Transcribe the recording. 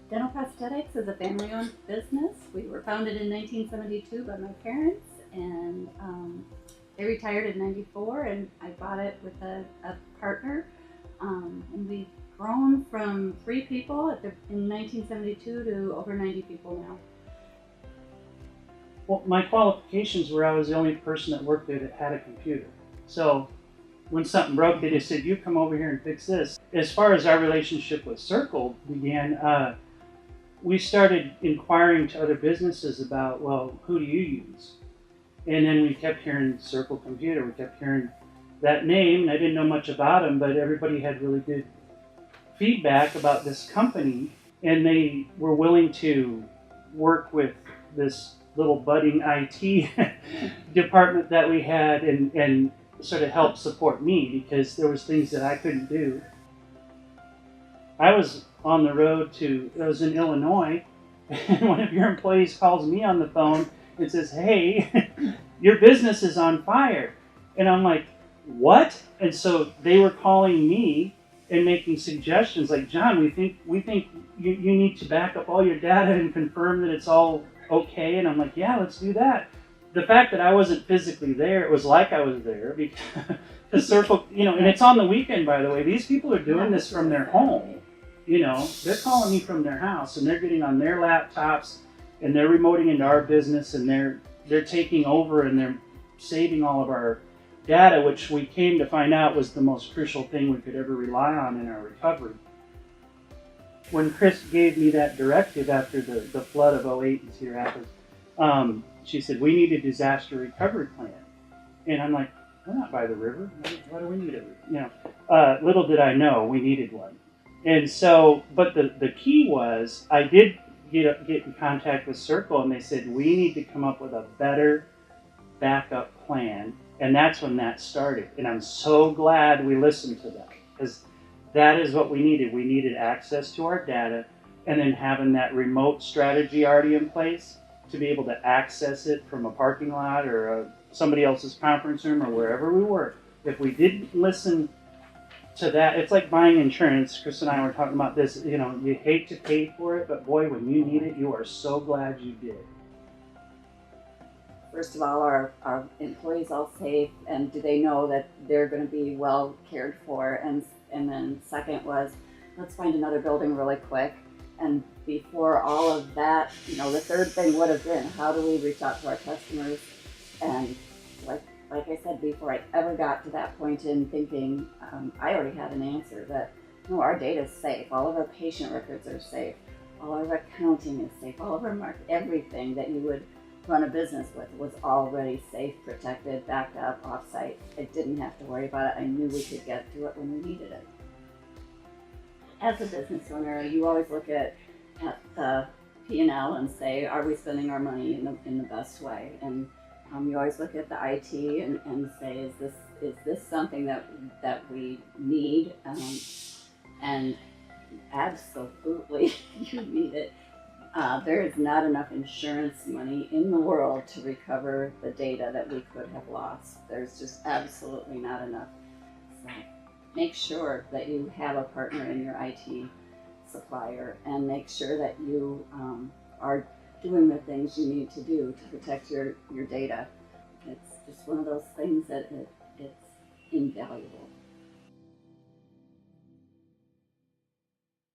Dental Prosthetics is a family-owned business. We were founded in 1972 by my parents, and they retired in '94, and I bought it with a partner. And we've grown from 3 people in 1972 to over 90 people now. Well, my qualifications were I was the only person that worked there that had a computer. So when something broke, they just said, "You come over here and fix this." As far as our relationship with Circle began, we started inquiring to other businesses about, well, who do you use? And then we kept hearing Circle Computer. We kept hearing that name, and I didn't know much about them, but everybody had really good feedback about this company, and they were willing to work with this little budding IT department that we had and sort of help support me because there was things that I couldn't do. I was on the road I was in Illinois, and one of your employees calls me on the phone and says, "Hey, your business is on fire." And I'm like, "What?" And so they were calling me and making suggestions like, "John, we think you need to back up all your data and confirm that it's all okay." And I'm like, "Yeah, let's do that." The fact that I wasn't physically there, it was like I was there because Circle, and it's on the weekend, by the way. These people are doing this from their home. They're calling me from their house, and they're getting on their laptops, and they're remoting into our business, and they're taking over, and they're saving all of our data, which we came to find out was the most crucial thing we could ever rely on in our recovery. When Chris gave me that directive after the flood of '08 in Cedar Rapids, she said, "We need a disaster recovery plan." And I'm like, "We're not by the river. Why do we need it?" Little did I know we needed one. And so, but the key was I did get in contact with Circle, and they said, "We need to come up with a better backup plan." And that's when that started. And I'm so glad we listened to them because that is what we needed. We needed access to our data and then having that remote strategy already in place to be able to access it from a parking lot or somebody else's conference room or wherever we were. If we didn't listen to that, it's like buying insurance. Chris and I were talking about this. You hate to pay for it, but boy, when you need it, you are so glad you did. First of all, are employees all safe, and do they know that they're going to be well cared for? And then second was, let's find another building really quick. And before all of that, the third thing would have been, how do we reach out to our customers? And like I said, before I ever got to that point in thinking, I already had an answer that, no, our data is safe. All of our patient records are safe. All of our accounting is safe. All of our everything that you would run a business with was already safe, protected, backed up, off-site. I didn't have to worry about it. I knew we could get to it when we needed it. As a business owner, you always look at the P&L and say, are we spending our money in the best way? And you always look at the IT and say, is this something that we need? And absolutely, you need it. There is not enough insurance money in the world to recover the data that we could have lost. There's just absolutely not enough. So make sure that you have a partner in your IT supplier, and make sure that you are doing the things you need to do to protect your data. It's just one of those things that it's invaluable.